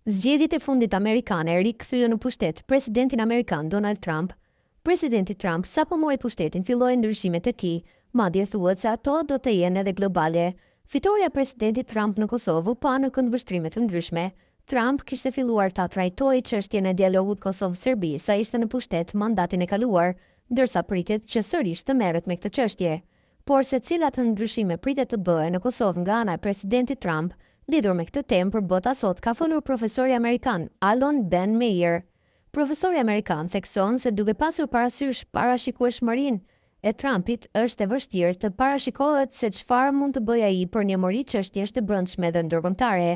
Zgjedhjet e fundit amerikane rikthyen në pushtet presidentin amerikan Donald Trump. Presidenti Trump sapo mori pushtetin filloi ndryshimet e tij, madje thuhet se ato do të jenë edhe globale. Fitoria e presidentit Trump në Kosovë u pa në këndvështrime të ndryshme. Trump kishte filluar ta trajtojë çështjen e dialogut Kosovë-Serbi sa ishte në pushtet mandatin e kaluar, ndërsa pritet që sërish të merret me këtë çështje. Por se cilat ndryshime pritet të bëhen në Kosovë nga ana e presidentit Trump, lidhur me këtë temë për bota sot ka folur profesori amerikan Alon Ben Meir. Profesori amerikan thekson se duke pasur parasysh parashikueshmërinë e Trumpit, është e vështirë të parashikohet se çfarë mund të bëjë ai për një mori çështjesh të brendshme dhe ndërkombëtare.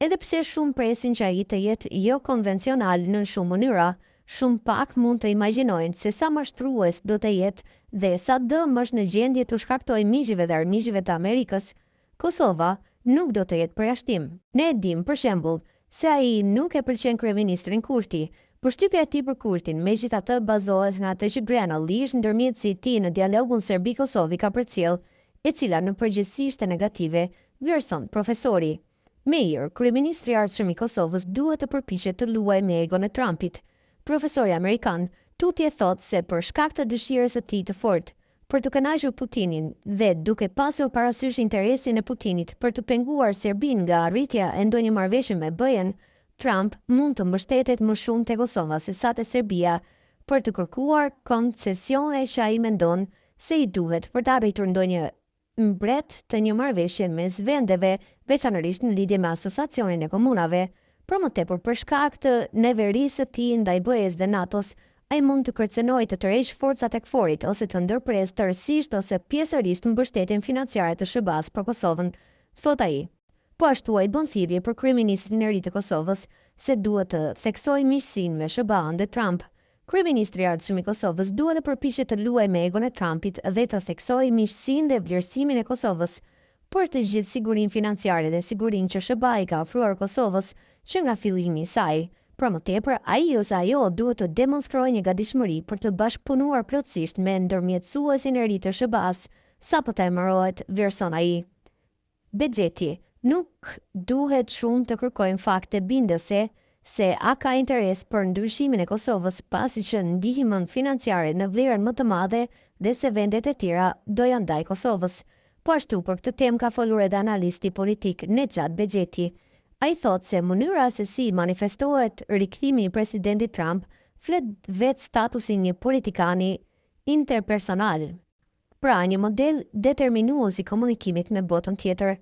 Edhe pse shumë presin që ai të jetë jo konvencional në shumë mënyra, shumë pak mund të imagjinojnë se sa mashtrues do të jetë dhe sa dëm është në gjendje të shkaktojë miqve dhe armiqve të Amerikës. Kosova nuk do të jetë përjashtim. Ne e dim, për shembull, se ai nuk e pëlqen kryeministrin Kurti. Përshtypja e tij për Kurtin, megjithatë, bazohet në atë që Grenell ndërmjetësi i tij në dialogun Serbi-Kosovi ka përcjell, e cila në përgjithësi ishte negative, vlerëson profesori. Meir, kryeministri i ardhshëm i Kosovës, duhet të përpiqet të luajë me egon e Trumpit. Profesori amerikan tutje thot se për shkak të dëshirës së tij të fortë për të kënaqur Putinin dhe duke pasur parasysh interesin e Putinit për të penguar Serbinë nga arritja e ndonjë marrëveshje me BE-n, Trump mund të mbështetet më shumë te Kosova se sa te Serbia për të kërkuar koncesione që ai mendon se i duhet për të arritur ndonjë mbret të një marrëveshje mes vendeve, veçanërisht në lidhje me asociacionin e komunave. Për më tepër për shkak të neverisë së tij ndaj BE-s dhe NATO-s, ai mund të kërcenojë të tërheqë forcat e KFOR-it ose të ndërpresë tërësisht ose pjesërisht mbështetjen financiare të SBA-s për Kosovën, thot ai. Po ashtu ai bën thirrje për kryeministrin e ri të Kosovës se duhet të theksojë miqësinë me SBA-n dhe Trump. Kryeministri i ardhshëm i Kosovës duhet të përpiqet të luajë me egon e Trumpit dhe të theksojë miqësinë dhe vlerësimin e Kosovës për të gjithë sigurinë financiare dhe sigurinë që SBA-i ka ofruar Kosovës që nga fillimi i saj. Për më tepër, ai ose ajo duhet të demonstrojë një gatishmëri për të bashkëpunuar plotësisht me ndërmjetësuesin e ri të SBA-s, sapo të emërohet, vlerëson ai. Bexheti nuk duhet shumë të kërkojnë fakte bindëse se a ka interes për ndryshimin e Kosovës pasi që ndihmën financiare në vlerën më të madhe dhe se vendet e tjera do janë ndaj Kosovës. Po ashtu për këtë temë ka folur edhe analisti politik Nejat Bexheti. Ai thot se mënyra se si manifestohet rikthimi i presidentit Trump flet vetë statusin një politikani interpersonal. Pra një model determinues i komunikimit me botën tjetër.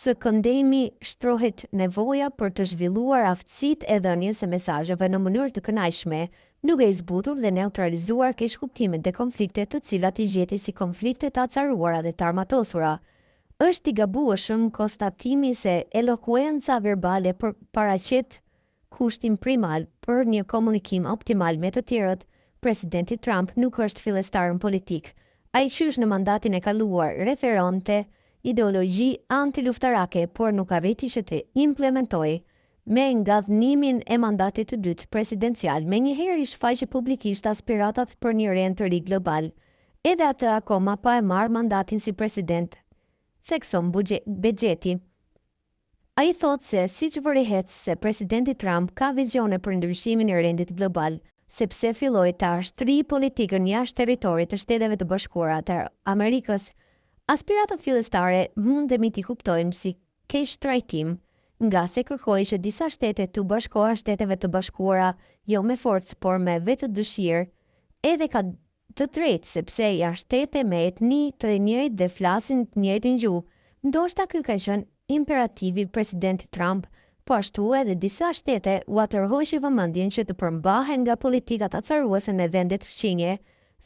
Së këndemi shtrohet nevoja për të zhvilluar aftësitë e dhënies së mesazheve në mënyrë të kënaqshme, duke i zbutur dhe neutralizuar keqkuptimet dhe konfliktet të cilat i gjeti si konflikte të acaruara dhe të armatosura. Është i gabueshëm konstatimi se elokuenca verbale paraqet kushtin primal për një komunikim optimal me të tjerët. Presidenti Trump nuk është fillestar politik. Ai qysh në mandatin e kaluar referonte ideologji antiluftarake, por nuk arriti që të implementojë. Me ngadhnimin e mandatit të dytë presidencial, menjëherë i shfaqi publikisht aspiratat për një rend të ri global. Edhe atë akoma pa e marrë mandatin si president, thekson Bexheti. Ai thot se siç vërihet se presidenti Trump ka vizione për ndryshimin e rendit global, sepse filloi të ashtri politikën jashtë territorit të Shteteve të Bashkuara të Amerikës. Aspiratat fillestare mundemi t'i kuptojmë si keq trajtim, nga se kërkoi që disa shtete të bashkohen Shteteve të Bashkuara jo me forcë por me vetë dëshirë, edhe ka të drejtë sepse janë shtete me etni të njëjtë dhe flasin të njëjtin gjuhë. Ndoshta ky ka qenë imperativi presidentit Trump, po ashtu edhe disa shtete u atërhoqi vëmendjen që të përmbahen nga politikat acaruese në vendet fqinje,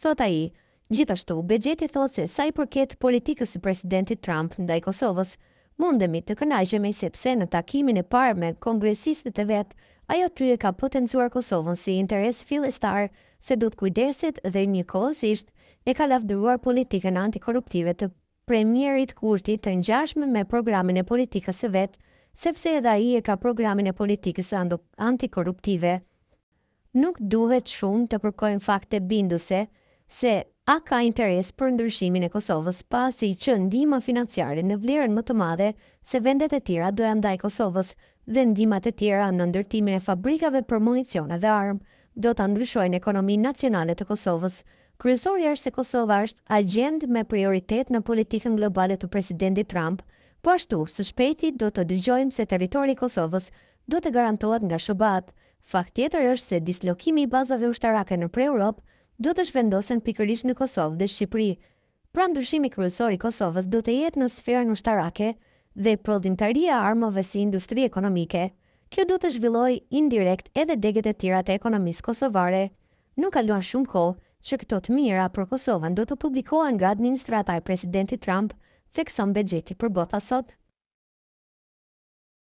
thot ai. Gjithashtu, Bexheti thot se sa i përket politikës së presidentit Trump ndaj Kosovës, mundemi të kënaqemi sepse në takimin e parë me kongresistët e vet, ajo ty e ka potencuar Kosovën si interes fillestar, se do të kujdeset dhe njëkohësisht e ka lavdëruar politikën antikorruptive të premierit Kurti të ngjashme me programin e politikës së vet, sepse edhe ai e ka programin e politikës antikorruptive. Nuk duhet shumë të kërkojnë fakte binduese se A ka interes për ndryshimin e Kosovës pasi që ndihma financiare në vlerën më të madhe se vendet e tjera do ja ndaj Kosovës dhe ndihmat e tjera në ndërtimin e fabrikave për municione dhe armë do ta ndryshojnë ekonominë nacionale të Kosovës. Kryesori është se Kosova është agjend me prioritet në politikën globale të presidentit Trump, po ashtu së shpejti do të dëgjojmë se territori i Kosovës do të garantohet nga SHBAT. Fakt tjetër është se dislokimi i bazave ushtarake në pre-Europë do të zhvendosen pikërisht në Kosovë dhe Shqipëri. Pra ndryshimi kryesor i Kosovës do të jetë në sferën ushtarake dhe prodhimtaria e armëve si industri ekonomike. Kjo do të zhvillojë indirekt edhe degët e tjera të ekonomisë kosovare. Nuk kaluan shumë kohë që këto të mira për Kosovën do të publikohen nga administrata e presidentit Trump, thekson Bexheti për bota sot.